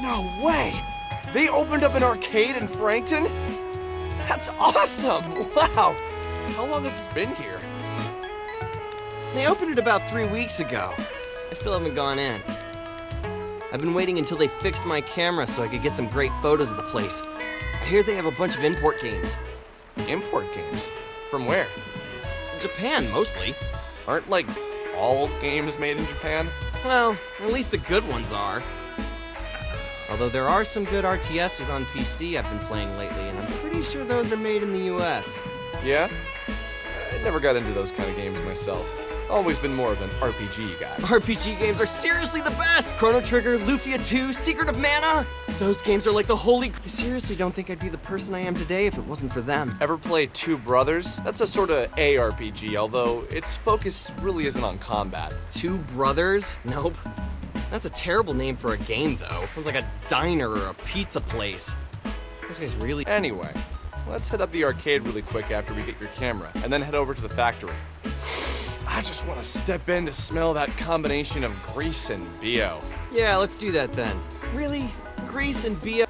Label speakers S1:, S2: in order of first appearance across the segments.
S1: No way! They opened up an arcade in Frankton? That's awesome! Wow! How long has this been here?
S2: They opened it about 3 weeks ago. I still haven't gone in. I've been waiting until they fixed my camera so I could get some great photos of the place. I hear they have a bunch of import games.
S1: Import games? From where?
S2: Japan, mostly.
S1: Aren't, like, all games made in Japan?
S2: Well, at least the good ones are. Although there are some good RTSs on PC I've been playing lately, and I'm pretty sure those are made in the US.
S1: Yeah? I never got into those kind of games myself. Always been more of an RPG guy.
S2: RPG games are seriously the best! Chrono Trigger, Lufia 2, Secret of Mana! Those games are like the holy... I seriously don't think I'd be the person I am today if it wasn't for them.
S1: Ever played Two Brothers? That's a sort of ARPG, although its focus really isn't on combat.
S2: Two Brothers? Nope. That's a terrible name for a game, though. Sounds like a diner or a pizza place. Those guys really...
S1: Anyway, let's hit up the arcade really quick after we get your camera, and then head over to the factory. I just want to step in to smell that combination of grease and BO.
S2: Yeah, let's do that then. Really? Grease and BO?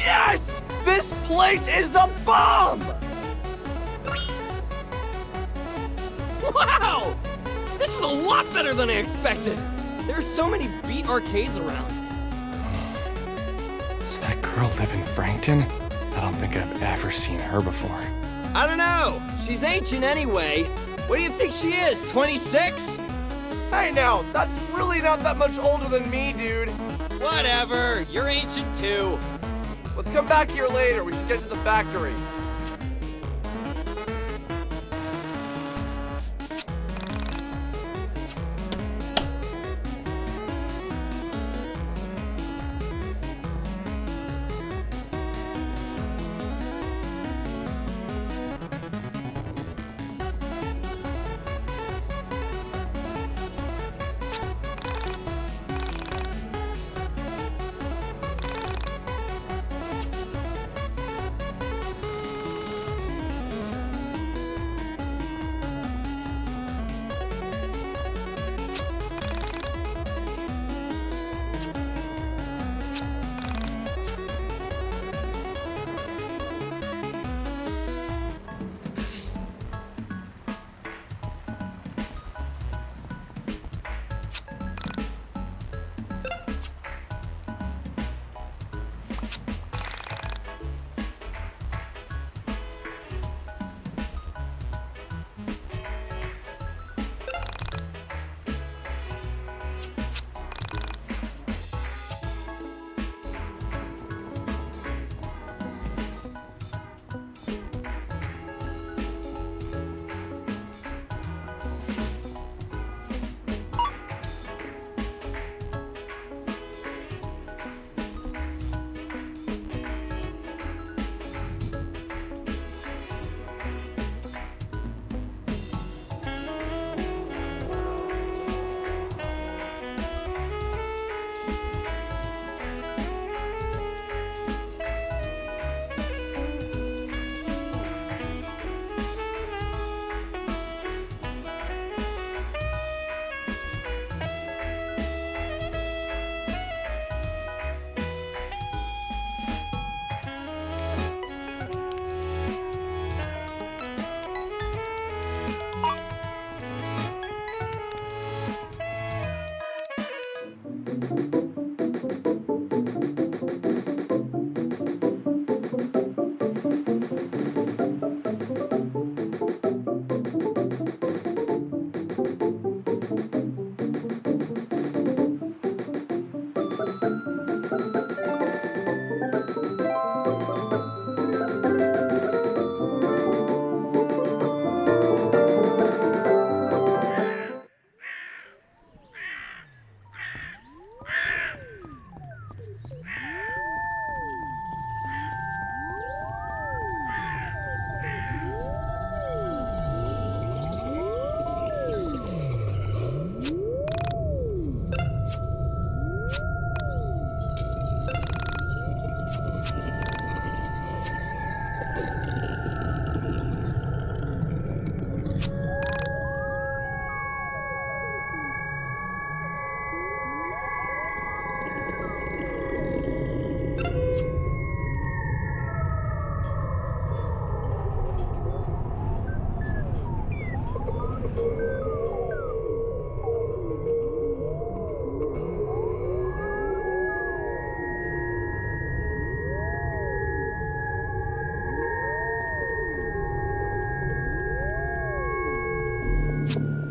S1: Yes! This place is the bomb!
S2: Wow! This is a lot better than I expected! There are so many beat arcades around.
S1: Does that girl live in Frankton? I don't think I've ever seen her before.
S2: I don't know. She's ancient anyway. What do you think she is, 26?
S1: Hey now, that's really not that much older than me, dude.
S2: Whatever, you're ancient too.
S1: Let's come back here later. We should get to the factory.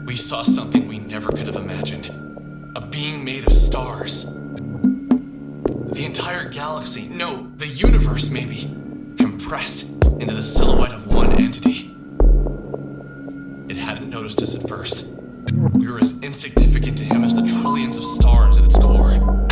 S3: We saw something we never could have imagined. A being made of stars. The entire galaxy, no, the universe maybe, compressed into the silhouette of one entity. It hadn't noticed us at first. We were as insignificant to him as the trillions of stars at its core.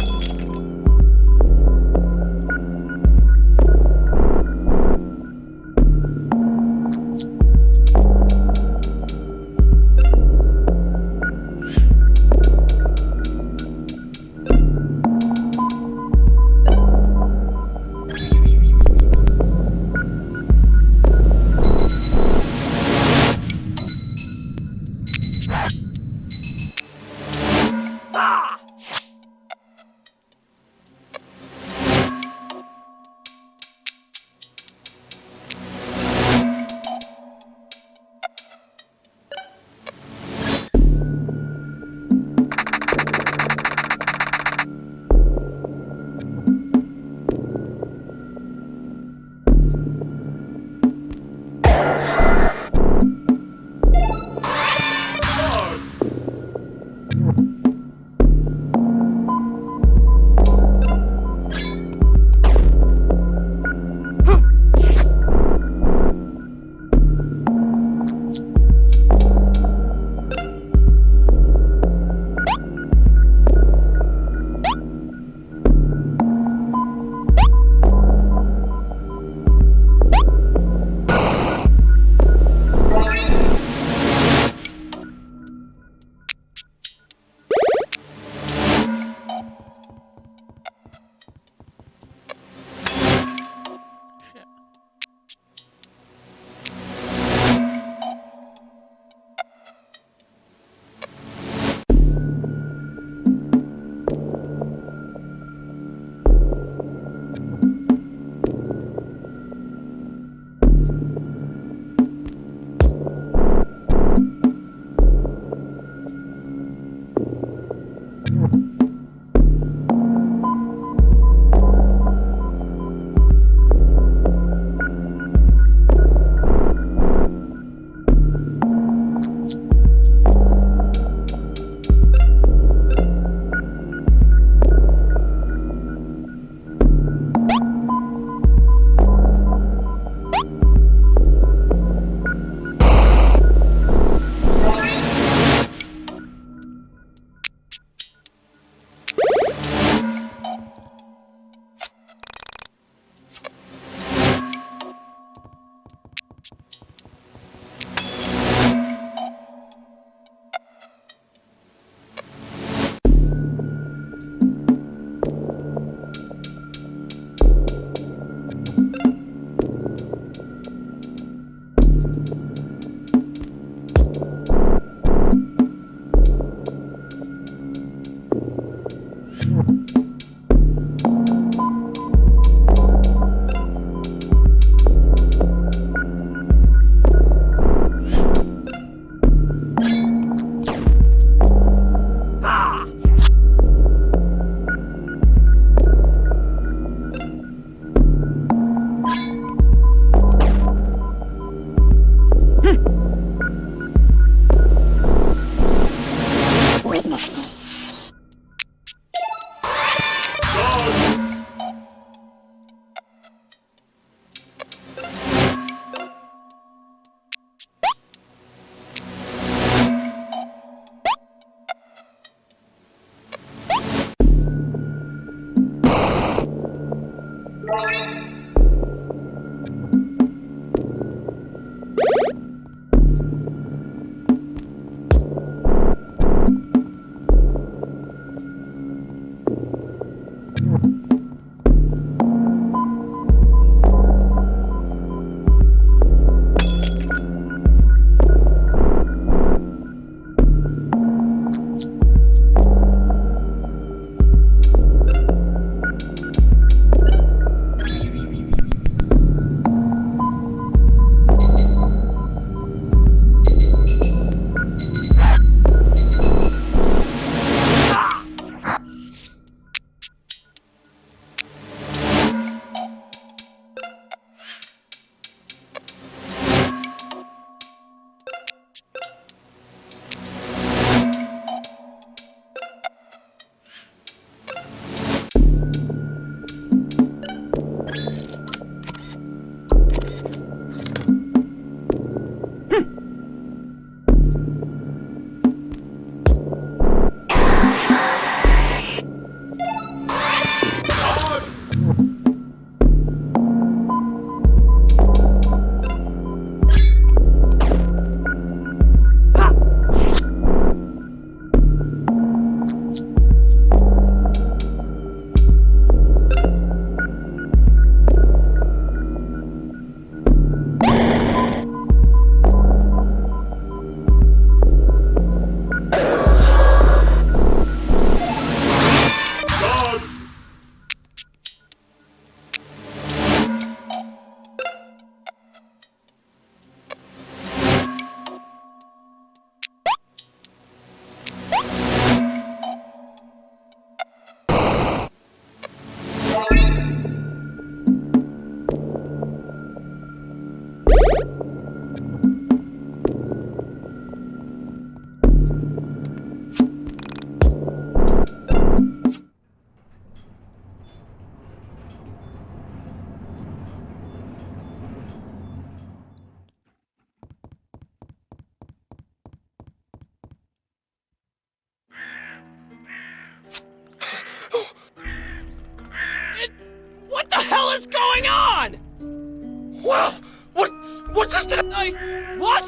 S2: on?
S1: Wow! What just happened?
S2: What?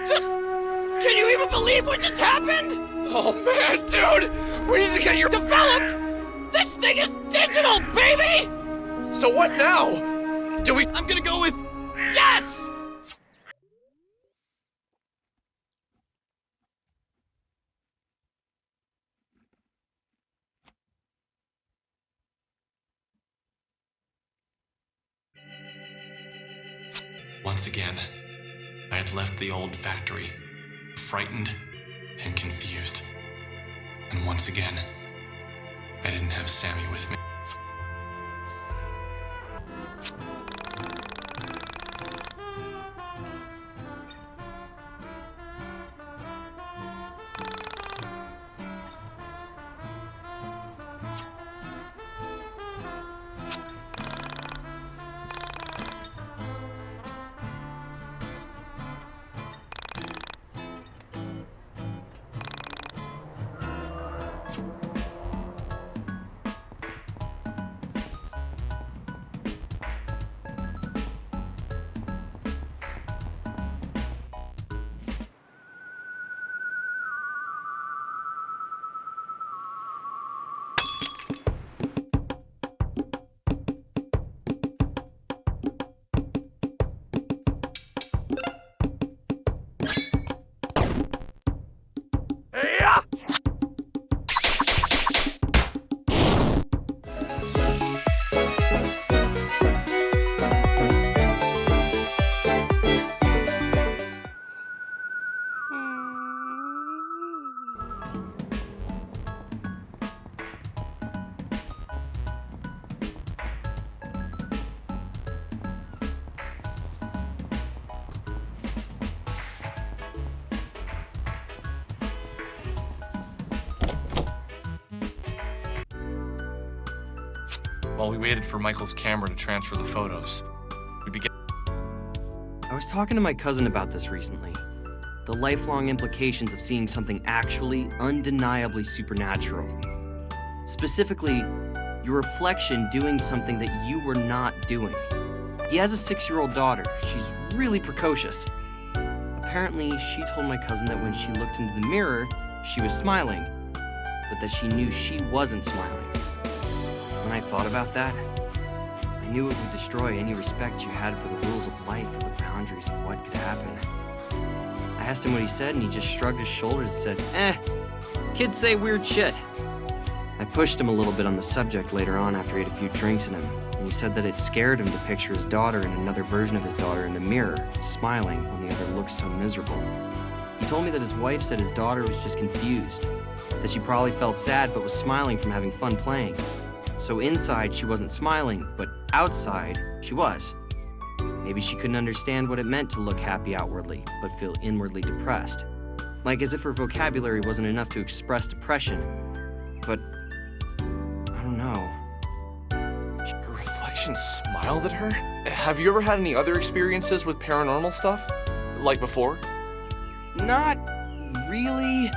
S2: Just... Can you even believe what just happened?
S1: Oh man, dude! We need to get your...
S2: Developed? This thing is digital, baby!
S1: So what now? Do we...
S2: I'm gonna go with... Yes!
S3: Once again, I had left the old factory, frightened and confused. And once again, I didn't have Sammy with me. While we waited for Michael's camera to transfer the photos, we began...
S2: I was talking to my cousin about this recently. The lifelong implications of seeing something actually, undeniably supernatural. Specifically, your reflection doing something that you were not doing. He has a 6-year-old daughter. She's really precocious. Apparently, she told my cousin that when she looked into the mirror, she was smiling, but that she knew she wasn't smiling. When I thought about that, I knew it would destroy any respect you had for the rules of life or the boundaries of what could happen. I asked him what he said, and he just shrugged his shoulders and said, kids say weird shit. I pushed him a little bit on the subject later on after he had a few drinks in him, and he said that it scared him to picture his daughter and another version of his daughter in the mirror, smiling when the other looked so miserable. He told me that his wife said his daughter was just confused, that she probably felt sad but was smiling from having fun playing. So inside, she wasn't smiling, but outside, she was. Maybe she couldn't understand what it meant to look happy outwardly, but feel inwardly depressed. Like as if her vocabulary wasn't enough to express depression. But, I don't know.
S1: Her reflection smiled at her? Have you ever had any other experiences with paranormal stuff? Like before?
S2: Not really.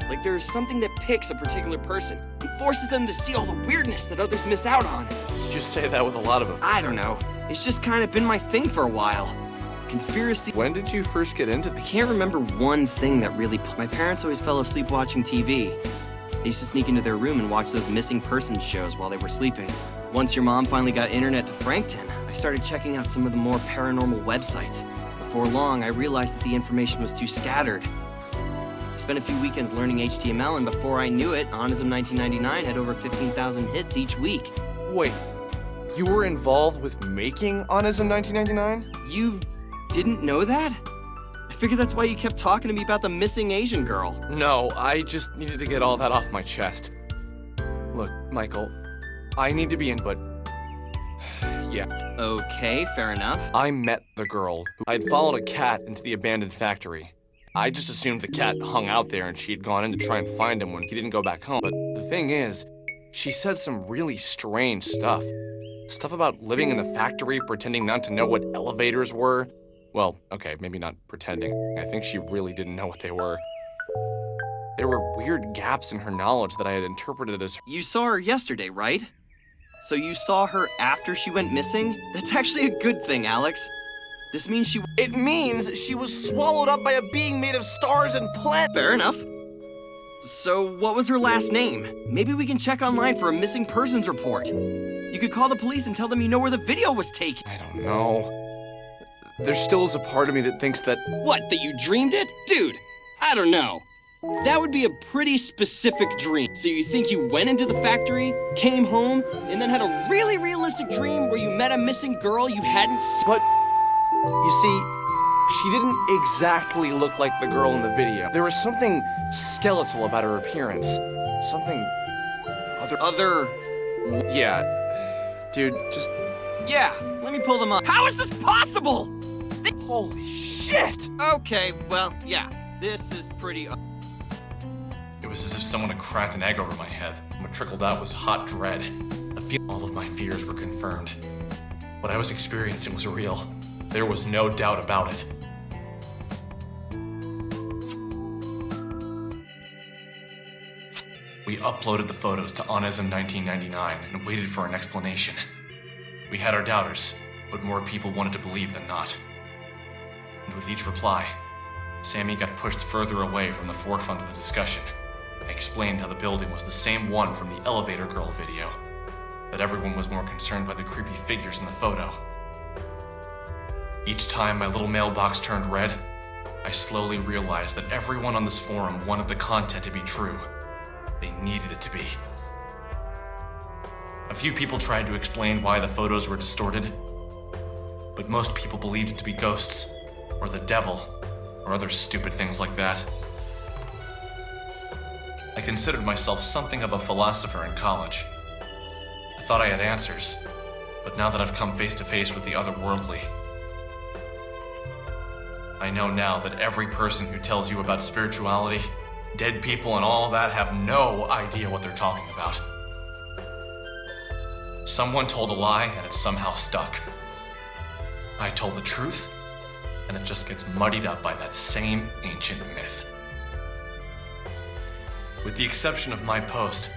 S2: Like there's something that picks a particular person and forces them to see all the weirdness that others miss out on.
S1: You just say that with a lot of them.
S2: I don't know. It's just kind of been my thing for a while. Conspiracy.
S1: When did you first get into
S2: I can't remember one thing that really... My parents always fell asleep watching TV. They used to sneak into their room and watch those missing persons shows while they were sleeping. Once your mom finally got internet to Frankton, I started checking out some of the more paranormal websites. Before long, I realized that the information was too scattered. I spent a few weekends learning HTML, and before I knew it, Onism 1999 had over 15,000 hits each week.
S1: Wait, you were involved with making Onism 1999?
S2: You didn't know that? I figured that's why you kept talking to me about the missing Asian girl.
S1: No, I just needed to get all that off my chest. Look, Michael, I need to be in, but... yeah.
S2: Okay, fair enough.
S1: I met the girl. I'd followed a cat into the abandoned factory. I just assumed the cat hung out there and she'd gone in to try and find him when he didn't go back home. But the thing is, she said some really strange stuff. Stuff about living in the factory, pretending not to know what elevators were. Well, okay, maybe not pretending. I think she really didn't know what they were. There were weird gaps in her knowledge that I had interpreted as...
S2: You saw her yesterday, right? So you saw her after she went missing? That's actually a good thing, Alex. This means she...
S1: It means she was swallowed up by a being made of stars and planets.
S2: Fair enough. So what was her last name? Maybe we can check online for a missing persons report. You could call the police and tell them you know where the video was taken.
S1: I don't know. There still is a part of me that thinks that...
S4: What, that you dreamed it? Dude, I don't know. That would be a pretty specific dream. So you think you went into the factory, came home, and then had a really realistic dream where you met a missing girl you hadn't seen?
S1: But, you see, she didn't exactly look like the girl in the video. There was something skeletal about her appearance. Something...
S2: Other...
S1: Yeah. Dude, just...
S2: Yeah, let me pull them up. How is this possible?
S1: Holy shit!
S2: Okay, well, yeah, this is pretty...
S3: It was as if someone had cracked an egg over my head, and what trickled out was hot dread. All of my fears were confirmed. What I was experiencing was real. There was no doubt about it. We uploaded the photos to Onism 1999 and waited for an explanation. We had our doubters, but more people wanted to believe than not. And with each reply, Sammy got pushed further away from the forefront of the discussion. I explained how the building was the same one from the elevator girl video, that everyone was more concerned by the creepy figures in the photo. Each time my little mailbox turned red, I slowly realized that everyone on this forum wanted the content to be true. They needed it to be. A few people tried to explain why the photos were distorted, but most people believed it to be ghosts, or the devil, or other stupid things like that. I considered myself something of a philosopher in college. I thought I had answers, but now that I've come face to face with the otherworldly, I know now that every person who tells you about spirituality, dead people, and all that have no idea what they're talking about. Someone told a lie and it somehow stuck. I told the truth, and it just gets muddied up by that same ancient myth. With the exception of my post,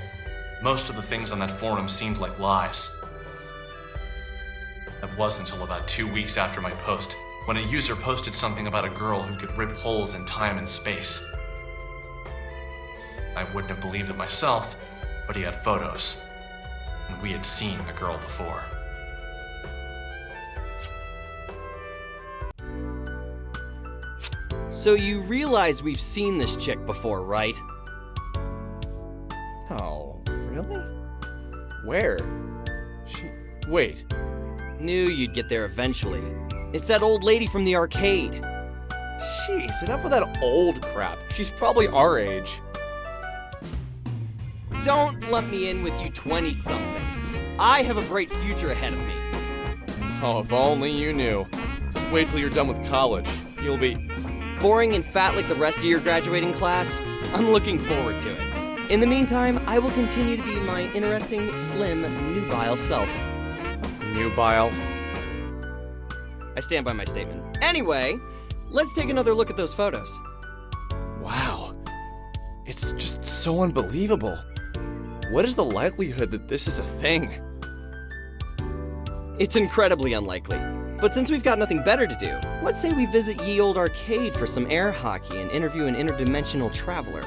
S3: most of the things on that forum seemed like lies. That wasn't until about 2 weeks after my post, when a user posted something about a girl who could rip holes in time and space. I wouldn't have believed it myself, but he had photos, and we had seen the girl before.
S4: So you realize we've seen this chick before, right?
S1: Oh, really? Where? Wait.
S4: Knew you'd get there eventually. It's that old lady from the arcade.
S1: Jeez, enough with that old crap. She's probably our age.
S4: Don't let me in with you 20-somethings. I have a bright future ahead of me.
S1: Oh, if only you knew. Just wait till you're done with college. You'll be...
S4: Boring and fat like the rest of your graduating class? I'm looking forward to it. In the meantime, I will continue to be my interesting, slim, nubile self.
S1: Nubile?
S4: I stand by my statement. Anyway, let's take another look at those photos.
S1: Wow. It's just so unbelievable. What is the likelihood that this is a thing?
S4: It's incredibly unlikely. But since we've got nothing better to do, let's say we visit ye old arcade for some air hockey and interview an interdimensional traveler.